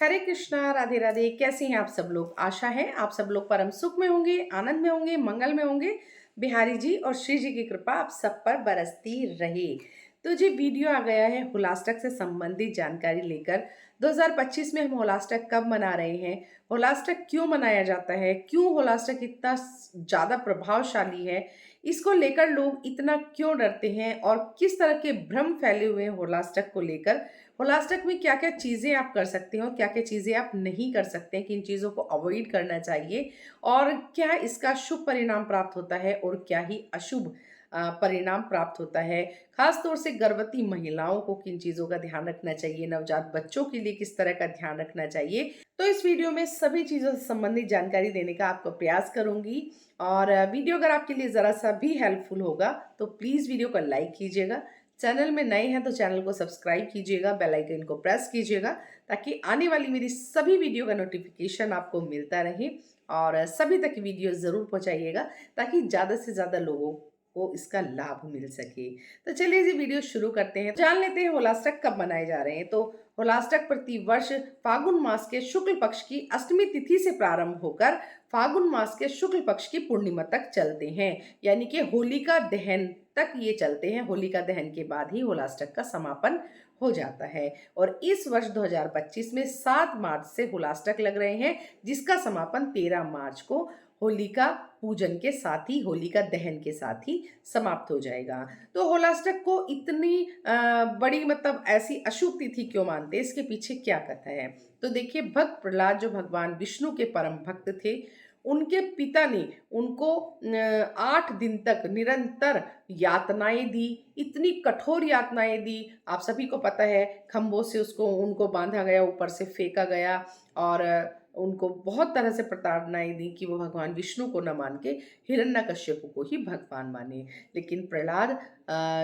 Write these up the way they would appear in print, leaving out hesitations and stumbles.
हरे कृष्णा, राधे राधे। कैसे हैं आप सब लोग? आशा है आप सब लोग परम सुख में होंगे, आनंद में होंगे, मंगल में होंगे। बिहारी जी और श्री जी की कृपा आप सब पर बरसती रहे। तो जी वीडियो आ गया है होलास्टक से संबंधित जानकारी लेकर। 2025 में हम होलास्टक कब मना रहे हैं, होलास्टक क्यों मनाया जाता है, क्यों होलास्टक इतना ज़्यादा प्रभावशाली है, इसको लेकर लोग इतना क्यों डरते हैं और किस तरह के भ्रम फैले हुए हैं होलास्टक को लेकर। होलास्टक में क्या-क्या चीज़ें आप कर सकते हो, क्या-क्या चीज़ें आप नहीं कर सकते हैं, किन चीज़ों को अवॉइड करना चाहिए और क्या इसका शुभ परिणाम प्राप्त होता है और क्या ही अशुभ परिणाम प्राप्त होता है। ख़ास तौर से गर्भवती महिलाओं को किन चीज़ों का ध्यान रखना चाहिए, नवजात बच्चों के लिए किस तरह का ध्यान रखना चाहिए। तो इस वीडियो में सभी चीज़ों से संबंधित जानकारी देने का आपको प्रयास करूँगी और वीडियो अगर आपके लिए ज़रा-सा भी हेल्पफुल होगा, तो प्लीज़ वीडियो को लाइक कीजिएगा। चैनल में नए हैं तो चैनल को सब्सक्राइब कीजिएगा, बेल आइकन को प्रेस कीजिएगा ताकि आने वाली मेरी सभी वीडियो का नोटिफिकेशन आपको मिलता रहे और सभी तक वीडियो ज़रूर पहुंचाइएगा ताकि ज़्यादा से ज़्यादा लोगों को इसका लाभ मिल सके। तो चलिए जी वीडियो शुरू करते हैं। जान लेते हैं होलास्टक कब मनाए जा रहे हैं। तो होलास्टक प्रति वर्ष फागुन मास के शुक्ल पक्ष की अष्टमी तिथि से प्रारंभ होकर फागुन मास के शुक्ल पक्ष की पूर्णिमा तक चलते हैं, यानी कि होलिका दहन तक ये चलते हैं। होलिका दहन के बाद ही होलास्टक का समापन हो जाता है और इस वर्ष 2025 में 7 मार्च से होलास्टक लग रहे हैं, जिसका समापन 13 मार्च को होलिका पूजन के साथ ही, होलिका दहन के साथ ही समाप्त हो जाएगा। तो होलास्टक को इतनी बड़ी मतलब ऐसी अशुभ तिथि क्यों मानते हैं, इसके पीछे क्या कथा है? तो देखिए, भक्त प्रहलाद जो भगवान विष्णु के परम भक्त थे, उनके पिता ने उनको 8 दिन तक निरंतर यातनाएँ दी, इतनी कठोर यातनाएँ दी। आप सभी को पता है, खंभों से उसको उनको बाँधा गया, ऊपर से फेंका गया और उनको बहुत तरह से प्रताड़नाएँ दी कि वो भगवान विष्णु को न मान के हिरण्यकश्यप को ही भगवान माने। लेकिन प्रहलाद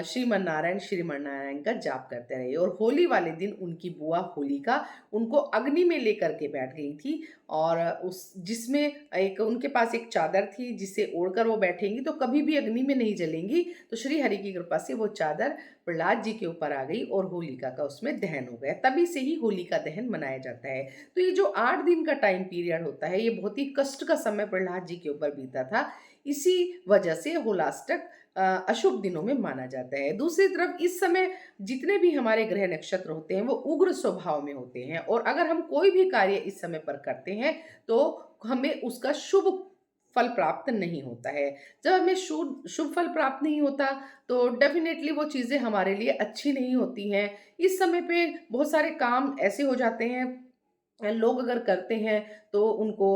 श्रीमन नारायण का जाप करते रहे और होली वाले दिन उनकी बुआ होलिका उनको अग्नि में लेकर के बैठ गई थी और उस जिसमें एक उनके पास एक चादर थी जिसे ओढ़कर वो बैठेंगी तो कभी भी अग्नि में नहीं जलेंगी। तो श्री हरि की कृपा से वो चादर प्रहलाद जी के ऊपर आ गई और होलिका का उसमें दहन हो गया। तभी से ही होलिका दहन मनाया जाता है। तो ये जो 8 दिन का टाइम पीरियड होता है, ये बहुत ही कष्ट का समय प्रहलाद जी के ऊपर बीता था। इसी वजह से होलास्टक अशुभ दिनों में माना जाता है। दूसरी तरफ इस समय जितने भी हमारे ग्रह नक्षत्र होते हैं वो उग्र स्वभाव में होते हैं और अगर हम कोई भी कार्य इस समय पर करते हैं तो हमें उसका शुभ फल प्राप्त नहीं होता है। जब हमें शुभ शुभ फल प्राप्त नहीं होता तो डेफ़िनेटली वो चीज़ें हमारे लिए अच्छी नहीं होती हैं। इस समय पे बहुत सारे काम ऐसे हो जाते हैं, लोग अगर करते हैं तो उनको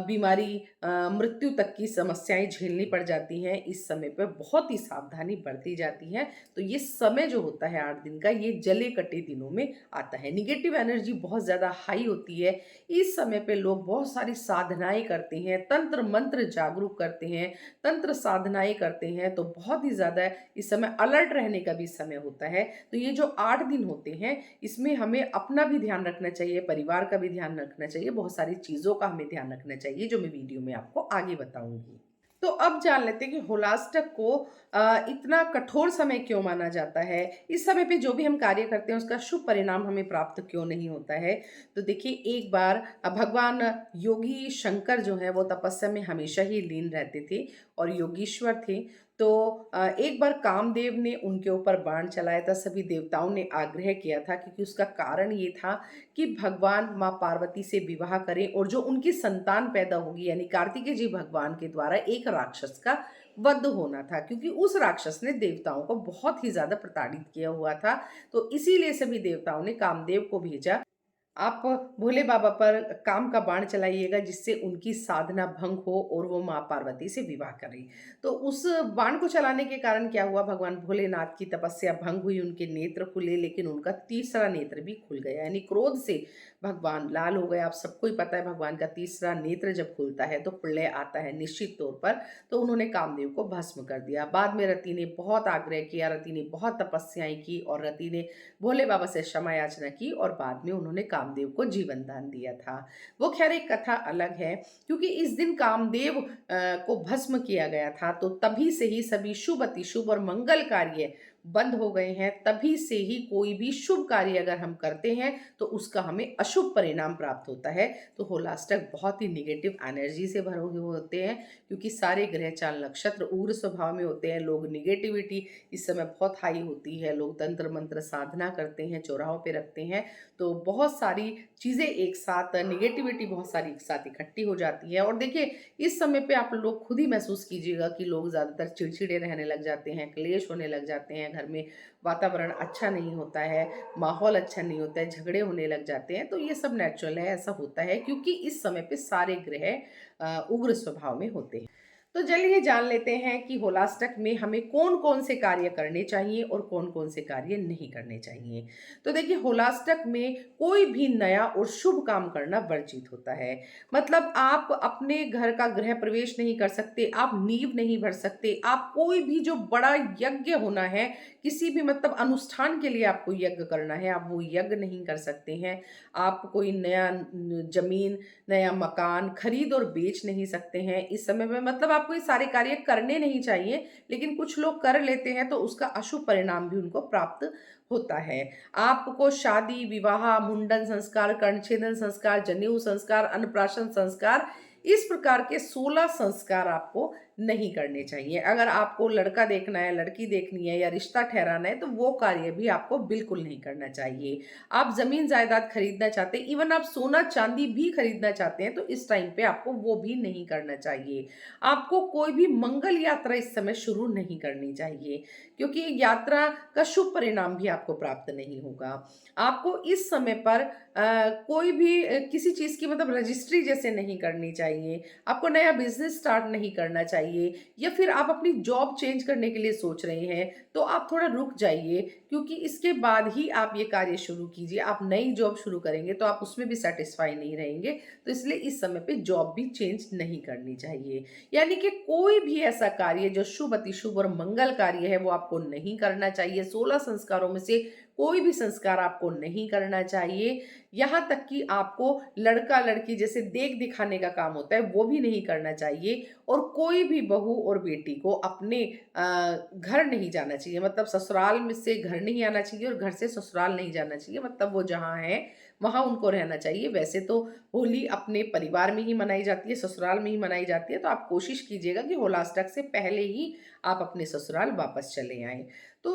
बीमारी, मृत्यु तक की समस्याएँ झेलनी पड़ जाती हैं। इस समय पे बहुत ही सावधानी बरती जाती है। तो ये समय जो होता है 8 दिन का, ये जले-कटे दिनों में आता है। नेगेटिव एनर्जी बहुत ज़्यादा हाई होती है। इस समय पे लोग बहुत सारी साधनाएँ करते हैं, तंत्र-मंत्र जागरूक करते हैं, तंत्र साधनाएँ करते हैं, तो बहुत ही ज़्यादा इस समय अलर्ट रहने का भी समय होता है। तो ये जो 8 दिन होते हैं, इसमें हमें अपना भी ध्यान रखना चाहिए, परिवार का भी ध्यान रखना चाहिए, बहुत सारी चीज़ों का हमें ध्यान रखना चाहिए, जो मैं वीडियो में आपको आगे बताऊँगी। तो अब जान लेते हैं कि होलास्टक को इतना कठोर समय क्यों माना जाता है? इस समय पे जो भी हम कार्य करते हैं, उसका शुभ परिणाम हमें प्राप्त क्यों नहीं होता है? तो देखिए, एक बार भगवान योगी शंकर जो हैं, वो तपस्या में हमेशा ही लीन रहते थे और योगीश्वर थे। तो एक बार कामदेव ने उनके ऊपर बाण चलाया था, सभी देवताओं ने आग्रह किया था क्योंकि उसका कारण ये था कि भगवान माँ पार्वती से विवाह करें और जो उनकी संतान पैदा होगी यानी कार्तिकेय जी भगवान के द्वारा एक राक्षस का वध होना था, क्योंकि उस राक्षस ने देवताओं को बहुत ही ज़्यादा प्रताड़ित किया हुआ था। तो इसीलिए सभी देवताओं ने कामदेव को भेजा, आप भोले बाबा पर काम का बाण चलाइएगा जिससे उनकी साधना भंग हो और वो माँ पार्वती से विवाह करें। तो उस बाण को चलाने के कारण क्या हुआ, भगवान भोलेनाथ की तपस्या भंग हुई, उनके नेत्र खुले लेकिन उनका तीसरा नेत्र भी खुल गया, यानी क्रोध से भगवान लाल हो गए। आप सबको ही पता है भगवान का तीसरा नेत्र जब खुलता है तो प्रलय आता है निश्चित तौर पर। तो उन्होंने कामदेव को भस्म कर दिया। बाद में रति ने बहुत आग्रह किया, रति ने बहुत तपस्याएँ की और रति ने भोले बाबा से क्षमा याचना की और बाद में उन्होंने कामदेव को जीवन दान दिया था। वो ख़ैर एक कथा अलग है, क्योंकि इस दिन कामदेव को भस्म किया गया था, तो तभी से ही सभी शुभ, अतिशुभ और मंगल कार्य बंद हो गए हैं, तभी से ही कोई भी शुभ कार्य अगर हम करते हैं तो उसका हमें अशुभ परिणाम प्राप्त होता है। तो होलाष्टक बहुत ही निगेटिव एनर्जी से भरे हुए होते हैं, क्योंकि सारे ग्रह चाल नक्षत्र उग्र स्वभाव में होते हैं। लोग निगेटिविटी इस समय बहुत हाई होती है, लोग तंत्र मंत्र साधना करते हैं, चौराहों पे रखते हैं, तो बहुत सारी चीज़ें एक साथ, निगेटिविटी बहुत सारी एक साथ इकट्ठी हो जाती है। और देखिए, इस समय पे आप लोग खुद ही महसूस कीजिएगा कि लोग ज़्यादातर चिड़चिड़े रहने लग जाते हैं, क्लेश होने लग जाते हैं, घर में वातावरण अच्छा नहीं होता है, माहौल अच्छा नहीं होता है, झगड़े होने लग जाते हैं। तो ये सब नेचुरल है, ऐसा होता है क्योंकि इस समय पे सारे ग्रह उग्र स्वभाव में होते हैं। तो चलिए जान लेते हैं कि होलाष्टक में हमें कौन-कौन से कार्य करने चाहिए और कौन-कौन से कार्य नहीं करने चाहिए। तो देखिए, होलाष्टक में कोई भी नया और शुभ काम करना वर्जित होता है। मतलब आप अपने घर का गृह प्रवेश नहीं कर सकते, आप नींव नहीं भर सकते, आप कोई भी जो बड़ा यज्ञ होना है, किसी भी मतलब अनुष्ठान के लिए आपको यज्ञ करना है, आप वो यज्ञ नहीं कर सकते हैं। आप कोई नया ज़मीन, नया मकान खरीद और बेच नहीं सकते हैं इस समय में। मतलब आपको ये सारे कार्य करने नहीं चाहिए, लेकिन कुछ लोग कर लेते हैं तो उसका अशुभ परिणाम भी उनको प्राप्त होता है। आपको शादी, विवाह, मुंडन संस्कार, कर्णछेदन संस्कार, जनेऊ संस्कार, अन्नप्राशन संस्कार, इस प्रकार के 16 संस्कार आपको नहीं करने चाहिए। अगर आपको लड़का देखना है, लड़की देखनी है या रिश्ता ठहराना है, तो वो कार्य भी आपको बिल्कुल नहीं करना चाहिए। आप ज़मीन जायदाद खरीदना चाहते हैं, इवन आप सोना चांदी भी खरीदना चाहते हैं, तो इस टाइम पे आपको वो भी नहीं करना चाहिए। आपको कोई भी मंगल यात्रा इस समय शुरू नहीं करनी चाहिए, क्योंकि यात्रा का शुभ परिणाम भी आपको प्राप्त नहीं होगा। आपको इस समय पर कोई भी किसी चीज़ की मतलब रजिस्ट्री जैसे नहीं करनी चाहिए, आपको नया बिज़नेस स्टार्ट नहीं करना चाहिए, या फिर आप अपनी जॉब चेंज करने के लिए सोच रहे हैं, तो आप थोड़ा रुक जाइए, क्योंकि इसके बाद ही आप ये कार्य शुरू कीजिए। आप नई जॉब शुरू करेंगे तो आप उसमें भी सैटिस्फाई नहीं रहेंगे, तो इसलिए इस समय पे जॉब भी चेंज नहीं करनी चाहिए। यानी कि कोई भी ऐसा कार्य जो शुभ, अतिशुभ और मंगल कार्य है, वो आपको नहीं करना चाहिए। 16 संस्कारों में से कोई भी संस्कार आपको नहीं करना चाहिए। यहाँ तक कि आपको लड़का-लड़की जैसे देख दिखाने का काम होता है, वो भी नहीं करना चाहिए। और कोई भी बहू और बेटी को अपने घर नहीं जाना चाहिए, मतलब ससुराल में से घर नहीं आना चाहिए और घर से ससुराल नहीं जाना चाहिए। मतलब वो जहाँ हैं, वहाँ उनको रहना चाहिए। वैसे तो होली अपने परिवार में ही मनाई जाती है, ससुराल में ही मनाई जाती है, तो आप कोशिश कीजिएगा कि होलाष्टक से पहले ही आप अपने ससुराल वापस चले आएँ। तो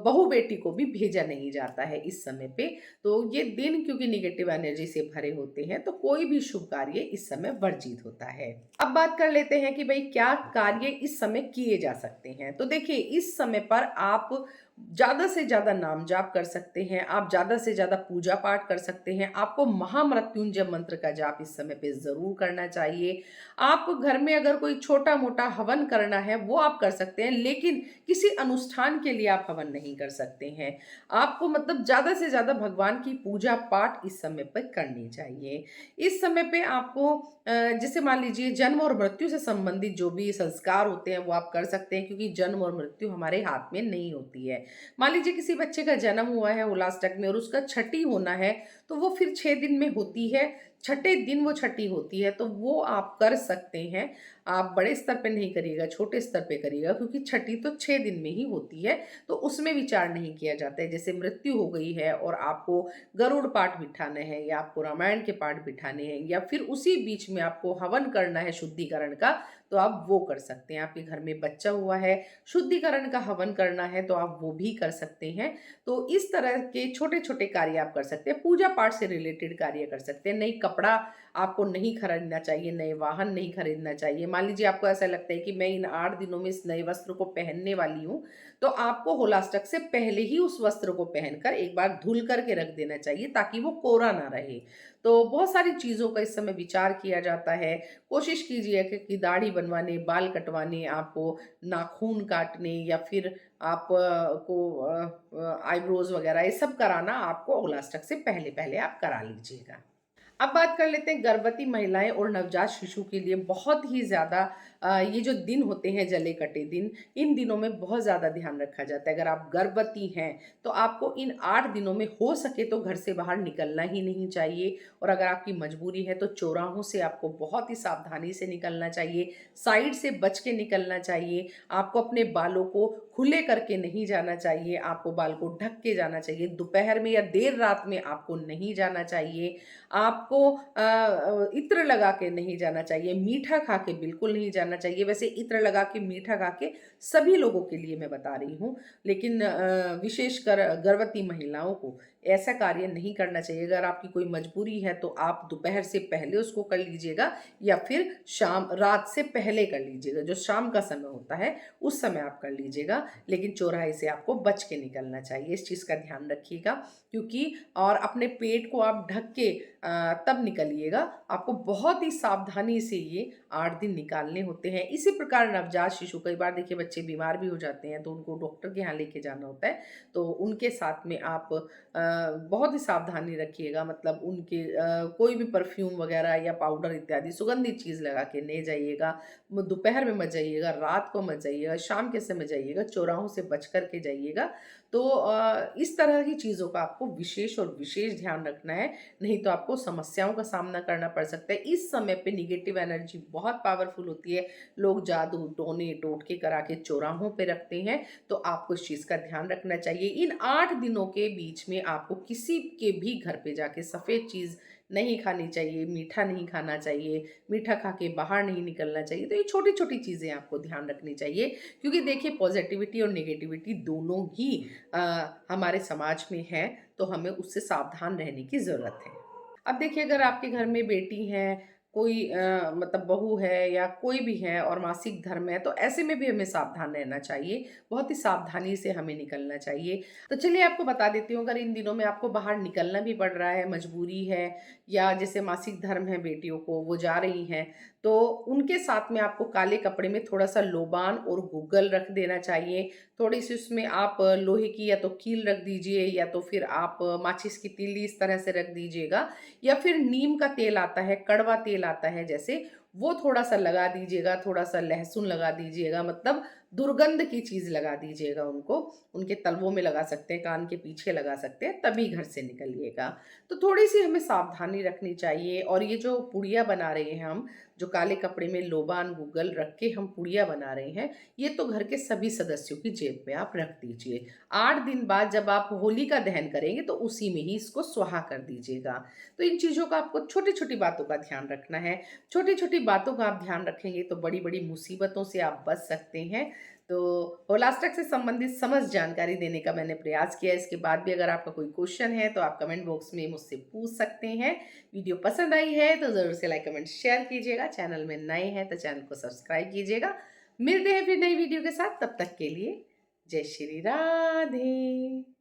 बहू-बेटी को भी भेजा नहीं जाता है इस समय पे। तो ये दिन क्योंकि नेगेटिव एनर्जी से भरे होते हैं, तो कोई भी शुभ कार्य इस समय वर्जित होता है। अब बात कर लेते हैं कि भई क्या कार्य इस समय किए जा सकते हैं। तो देखिए, इस समय पर आप ज़्यादा से ज़्यादा नाम जाप कर सकते हैं, आप ज़्यादा से ज़्यादा पूजा पाठ कर सकते हैं। आपको महामृत्युंजय मंत्र का जाप इस समय पे ज़रूर करना चाहिए। आप घर में अगर कोई छोटा-मोटा हवन करना है, वो आप कर सकते हैं, लेकिन किसी अनुष्ठान के लिए आप हवन नहीं कर सकते हैं। आपको मतलब ज़्यादा से ज़्यादा भगवान की पूजा पाठ इस समय पे करनी चाहिए। इस समय पे आपको जैसे मान लीजिए जन्म और मृत्यु से संबंधित जो भी संस्कार होते हैं वो आप कर सकते हैं, क्योंकि जन्म और मृत्यु हमारे हाथ में नहीं होती है। मान लीजिए किसी बच्चे का जन्म हुआ है होलाष्टक में और उसका छठी होना है, तो वो फिर 6 दिन में होती है, छठे दिन वो छठी होती है, तो वो आप कर सकते हैं। आप बड़े स्तर पे नहीं करिएगा, छोटे स्तर पे करिएगा, क्योंकि छठी तो 6 दिन में ही होती है, तो उसमें विचार नहीं किया जाता है। जैसे मृत्यु हो गई है और आपको गरुड़ पाठ बिठाने हैं या आपको रामायण के पाठ बिठाने हैं या फिर उसी बीच में आपको हवन करना है शुद्धिकरण का, तो आप वो कर सकते हैं। आपके घर में बच्चा हुआ है, शुद्धिकरण का हवन करना है, तो आप वो भी कर सकते हैं। तो इस तरह के छोटे-छोटे कार्य आप कर सकते हैं। पूजा पाठ से रिलेटेड कार्य कर सकते हैं। नई कपड़ा आपको नहीं खरीदना चाहिए, नए वाहन नहीं खरीदना चाहिए। मान लीजिए आपको ऐसा लगता है कि मैं इन 8 दिनों में इस नए वस्त्र को पहनने वाली हूँ, तो आपको होलाष्टक से पहले ही उस वस्त्र को पहनकर एक बार धुल करके रख देना चाहिए, ताकि वो कोरा ना रहे। तो बहुत सारी चीज़ों का इस समय विचार किया जाता है। कोशिश कीजिए कि दाढ़ी बनवाने, बाल कटवाने, आपको नाखून काटने या फिर आप आईब्रोज़ वगैरह ये सब कराना आपको होलाष्टक से पहले-पहले आप करा लीजिएगा। अब बात कर लेते हैं गर्भवती महिलाएं और नवजात शिशु के लिए बहुत ही ज़्यादा ये जो दिन होते हैं जले कटे दिन, इन दिनों में बहुत ज़्यादा ध्यान रखा जाता है। अगर आप गर्भवती हैं तो आपको इन 8 दिनों में हो सके तो घर से बाहर निकलना ही नहीं चाहिए, और अगर आपकी मजबूरी है तो चौराहों से आपको बहुत ही सावधानी से निकलना चाहिए, साइड से बच के निकलना चाहिए। आपको अपने बालों को खुले करके नहीं जाना चाहिए, आपको बाल को ढक के जाना चाहिए। दोपहर में या देर रात में आपको नहीं जाना चाहिए। आपको इत्र लगा के नहीं जाना चाहिए, मीठा खा के बिल्कुल नहीं जाना चाहिए। वैसे इत्र लगा के, मीठा खा के सभी लोगों के लिए मैं बता रही हूँ, लेकिन विशेषकर गर्भवती महिलाओं को ऐसा कार्य नहीं करना चाहिए। अगर आपकी कोई मजबूरी है तो आप दोपहर से पहले उसको कर लीजिएगा, या फिर रात से पहले कर लीजिएगा। जो शाम का समय होता है उस समय आप कर लीजिएगा, लेकिन चौराहे से आपको बच के निकलना चाहिए। इस चीज़ का ध्यान रखिएगा, क्योंकि और अपने पेट को आप ढक के तब निकलिएगा। आपको बहुत ही सावधानी से ये 8 दिन निकालने होते हैं। इसी प्रकार नवजात शिशु, कई बार देखिए बच्चे बीमार भी हो जाते हैं तो उनको डॉक्टर के यहाँ लेके जाना होता है, तो उनके साथ में आप बहुत ही सावधानी रखिएगा। मतलब उनके कोई भी परफ्यूम वगैरह या पाउडर इत्यादि सुगंधित चीज़ लगा के नहीं जाइएगा। दोपहर में मत जाइएगा, रात को मत जाइएगा, शाम के समय जाइएगा, चौराहों से बच कर के जाइएगा। तो इस तरह की चीज़ों का आपको विशेष और विशेष ध्यान रखना है, नहीं तो आपको समस्याओं का सामना करना पड़ सकता है। इस समय पे नेगेटिव एनर्जी बहुत पावरफुल होती है। लोग जादू टोने टोटके करा के चौराहों पे रखते हैं, तो आपको इस चीज़ का ध्यान रखना चाहिए। इन 8 दिनों के बीच में आपको किसी के भी घर पे जाके सफ़ेद चीज़ नहीं खानी चाहिए, मीठा नहीं खाना चाहिए, मीठा खा के बाहर नहीं निकलना चाहिए। तो ये छोटी-छोटी चीज़ें आपको ध्यान रखनी चाहिए, क्योंकि देखिए पॉजिटिविटी और नेगेटिविटी दोनों ही हमारे समाज में है, तो हमें उससे सावधान रहने की ज़रूरत है। अब देखिए, अगर आपके घर में बेटी है, कोई मतलब बहू है या कोई भी है और मासिक धर्म है, तो ऐसे में भी हमें सावधान रहना चाहिए। बहुत ही सावधानी से हमें निकलना चाहिए। तो चलिए आपको बता देती हूँ, अगर इन दिनों में आपको बाहर निकलना भी पड़ रहा है, मजबूरी है, या जैसे मासिक धर्म है बेटियों को, वो जा रही हैं, तो उनके साथ में आपको काले कपड़े में थोड़ा-सा लोबान और गूगल रख देना चाहिए। थोड़ी-सी उसमें आप लोहे की या तो कील रख दीजिए, या तो फिर आप माचिस की तीली इस तरह से रख दीजिएगा, या फिर नीम का तेल आता है, कड़वा तेल आता है जैसे, वो थोड़ा-सा लगा दीजिएगा, थोड़ा-सा लहसुन लगा दीजिएगा, मतलब दुर्गंध की चीज़ लगा दीजिएगा उनको। उनके तलवों में लगा सकते हैं, कान के पीछे लगा सकते हैं, तभी घर से निकलिएगा। तो थोड़ी-सी हमें सावधानी रखनी चाहिए। और ये जो पुड़िया बना रहे हैं हम, जो काले कपड़े में लोबान गूगल रख के हम पुड़िया बना रहे हैं, ये तो घर के सभी सदस्यों की जेब में आप रख दीजिए। 8 दिन बाद जब आप होली का दहन करेंगे तो उसी में ही इसको स्वाहा कर दीजिएगा। तो इन चीज़ों का आपको छोटी-छोटी बातों का ध्यान रखना है। छोटी-छोटी बातों का आप ध्यान रखेंगे तो बड़ी-बड़ी मुसीबतों से आप बच सकते हैं। तो होलास्टक से संबंधित समस्त जानकारी देने का मैंने प्रयास किया। इसके बाद भी अगर आपका कोई क्वेश्चन है तो आप कमेंट बॉक्स में मुझसे पूछ सकते हैं। वीडियो पसंद आई है तो ज़रूर से लाइक कमेंट शेयर कीजिएगा। चैनल में नए हैं तो चैनल को सब्सक्राइब कीजिएगा। मिलते हैं फिर नई वीडियो के साथ, तब तक के लिए जय श्री राधे।